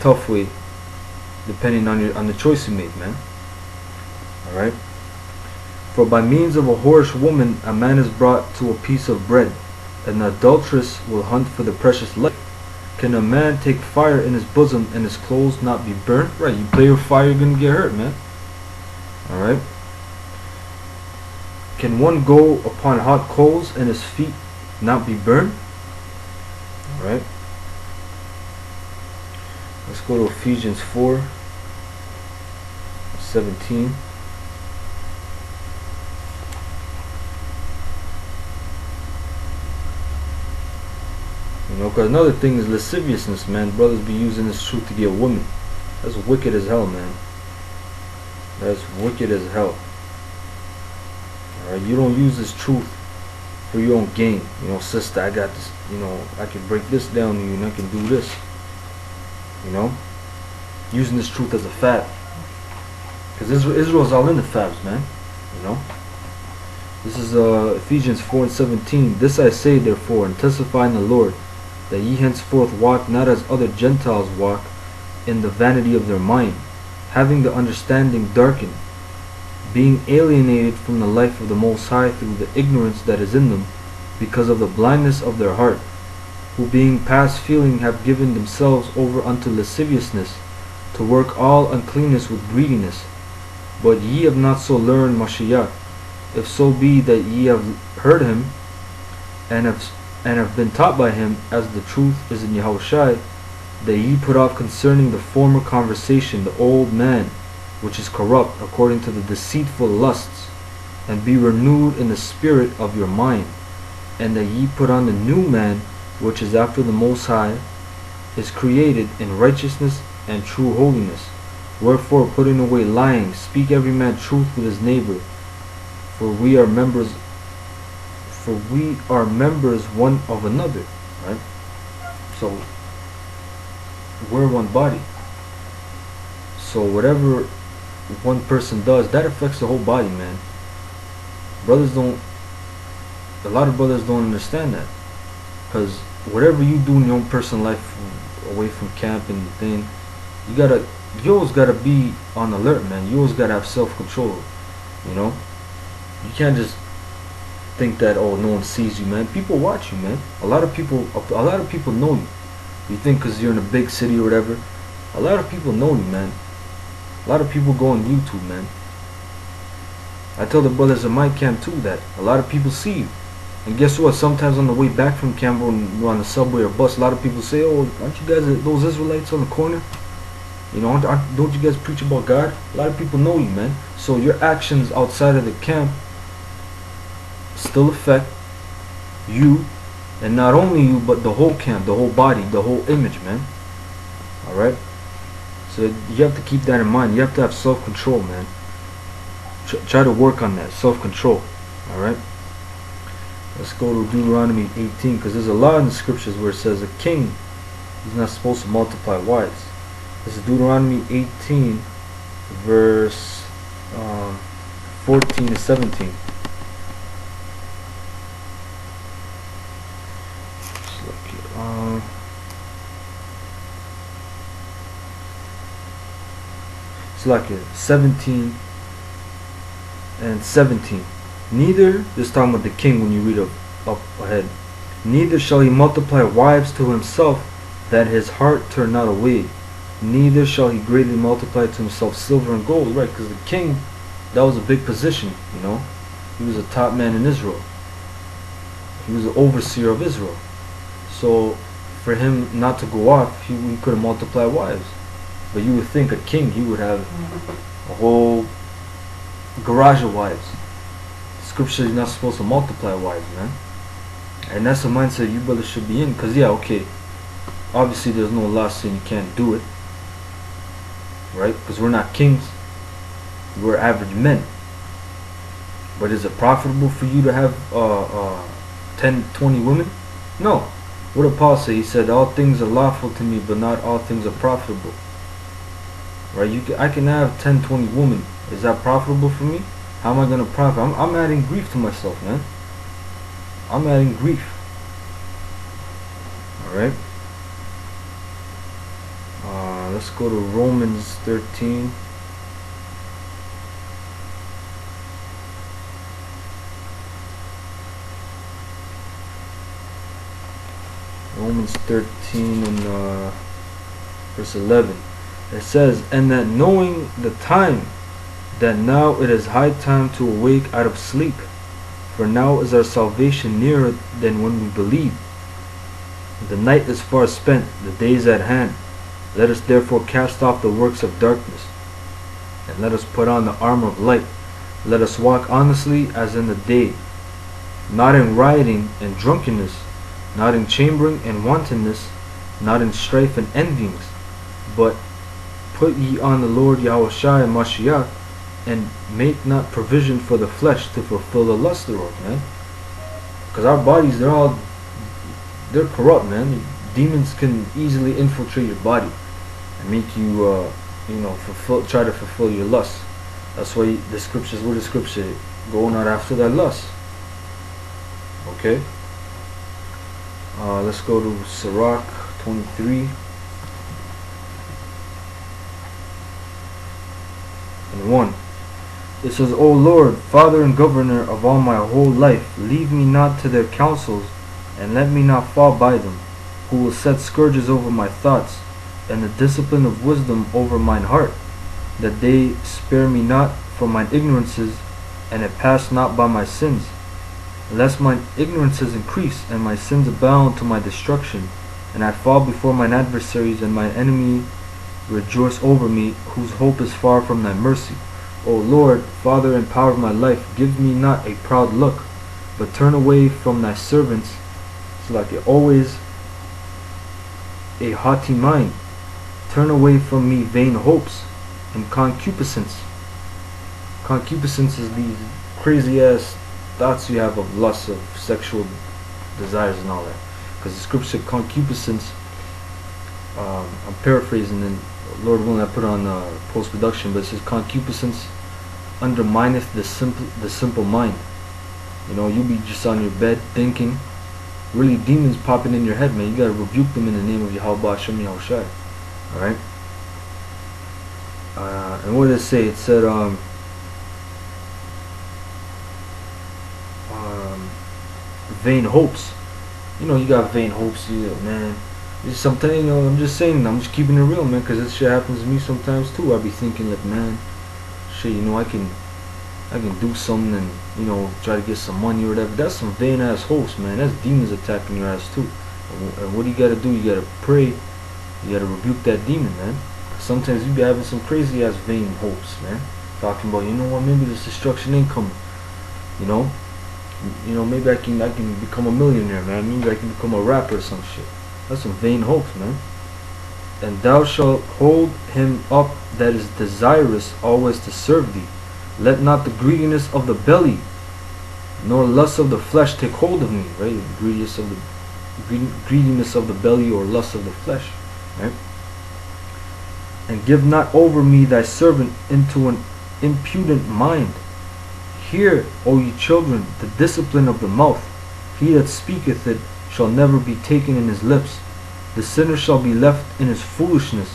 tough way, depending on the choice you make, man. Alright? For by means of a whorish woman a man is brought to a piece of bread. An adulteress will hunt for the precious life. Can a man take fire in his bosom and his clothes not be burnt? Right, you play with fire, you're gonna get hurt, man. Alright? Can one go upon hot coals and his feet not be burned? Alright? Let's go to Ephesians 4:17. You know, because another thing is lasciviousness, man. Brothers be using this truth to get women. That's wicked as hell, man. That's wicked as hell. Alright, you don't use this truth for your own gain. You know, sister, I got this, you know, I can break this down to you and I can do this. You know? Using this truth as a fad. Because Israel's all in the fabs, man. You know? This is Ephesians 4:17. This I say, therefore, and testify in the Lord, that ye henceforth walk not as other Gentiles walk, in the vanity of their mind, having the understanding darkened, being alienated from the life of the Most High through the ignorance that is in them, because of the blindness of their heart, who being past feeling have given themselves over unto lasciviousness, to work all uncleanness with greediness. But ye have not so learned Mashiach, if so be that ye have heard him, and have been taught by him, as the truth is in Yahushai, that ye put off concerning the former conversation the old man, which is corrupt according to the deceitful lusts, and be renewed in the spirit of your mind, and that ye put on the new man, which is after the Most High, is created in righteousness and true holiness. Wherefore, putting away lying, speak every man truth with his neighbor, for we are members one of another. Right? So we're one body. So whatever one person does, that affects the whole body, man. A lot of brothers don't understand that, because whatever you do in your own personal life, away from camp and thing, you always gotta be on alert, man. You always gotta have self-control. You know, you can't just think that, oh, no one sees you, man. People watch you, man. A lot of people know you. You think because you're in a big city or whatever. A lot of people know you, man. A lot of people go on YouTube, man. I tell the brothers in my camp too that a lot of people see you. And guess what? Sometimes on the way back from camp, when we're on the subway or bus, a lot of people say, oh, aren't you guys those Israelites on the corner? You know, don't you guys preach about God? A lot of people know you, man. So your actions outside of the camp still affect you, and not only you, but the whole camp, the whole body, the whole image, man. Alright? So you have to keep that in mind. You have to have self-control, man. Try to work on that, self-control. Alright? Let's go to Deuteronomy 18, because there's a lot in the scriptures where it says a king is not supposed to multiply wives. This is Deuteronomy 18, verse 14 to 17. It's like 17 and 17. Neither, this talking about the king when you read up ahead, neither shall he multiply wives to himself, that his heart turn not away. Neither shall he greatly multiply to himself silver and gold. Right, because the king, that was a big position, you know. He was a top man in Israel. He was the overseer of Israel. So for him not to go off, he could have multiplied wives. But you would think a king, he would have a whole garage of wives. Scripture says you're not supposed to multiply wives, man. And that's the mindset you brothers should be in. Because yeah, okay, obviously there's no law saying you can't do it, right? Because we're not kings, we're average men. But is it profitable for you to have 10, 20 women? No. What did Paul say? He said, all things are lawful to me, but not all things are profitable. Right? I can have 10, 20 women. Is that profitable for me? How am I going to profit? I'm adding grief to myself, man. I'm adding grief. Alright? Let's go to Romans 13. Romans 13 and verse 11. It says, "And that knowing the time, that now it is high time to awake out of sleep, for now is our salvation nearer than when we believed. The night is far spent, the day is at hand. Let us therefore cast off the works of darkness, and let us put on the armor of light. Let us walk honestly as in the day, not in rioting and drunkenness, not in chambering and wantonness, not in strife and envyings, but put ye on the Lord Yahushua Mashiach, and make not provision for the flesh to fulfill the lust thereof," man. Because our bodies, they're corrupt, man. Demons can easily infiltrate your body and make you, try to fulfill your lust. That's why the scriptures, what the scripture, go not after that lust. Okay. Let's go to Sirach 23 and 1. It says, "O Lord, Father and Governor of all my whole life, leave me not to their counsels, and let me not fall by them, who will set scourges over my thoughts, and the discipline of wisdom over mine heart, that they spare me not for mine ignorances, and it pass not by my sins. Lest mine ignorances increase, and my sins abound to my destruction, and I fall before mine adversaries, and mine enemy rejoice over me, whose hope is far from thy mercy. O Lord, Father and power of my life, give me not a proud look, but turn away from thy servants, so like always a haughty mind. Turn away from me vain hopes and concupiscence." Concupiscence is these crazy ass thoughts you have of lust, of sexual desires and all that. Because the scripture said concupiscence, I'm paraphrasing, and Lord willing I put on post-production, but it says concupiscence undermineth the simple mind. You be just on your bed thinking, really demons popping in your head, man. You gotta rebuke them in the name of Yahweh Hashem Yahushai. Alright? And what did it say? It said, vain hopes. You got vain hopes, man. It's something, I'm just saying, I'm just keeping it real, man, because this shit happens to me sometimes too. I be thinking like, man, shit, I can do something and, try to get some money or whatever. That's some vain ass hopes, man. That's demons attacking your ass too. And what do you gotta do? You gotta pray. You gotta rebuke that demon, man. Sometimes you be having some crazy ass vain hopes, man. Talking about, maybe this destruction ain't coming. Maybe I can become a millionaire, man. Maybe I can become a rapper or some shit. That's some vain hopes, man. "And thou shalt hold him up that is desirous always to serve thee. Let not the greediness of the belly, nor lust of the flesh take hold of me," right? Greediness of the belly or lust of the flesh, right? "And give not over me thy servant into an impudent mind. Hear, O ye children, the discipline of the mouth. He that speaketh it shall never be taken in his lips. The sinner shall be left in his foolishness.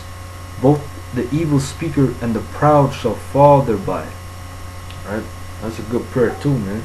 Both the evil speaker and the proud shall fall thereby." Alright? That's a good prayer too, man.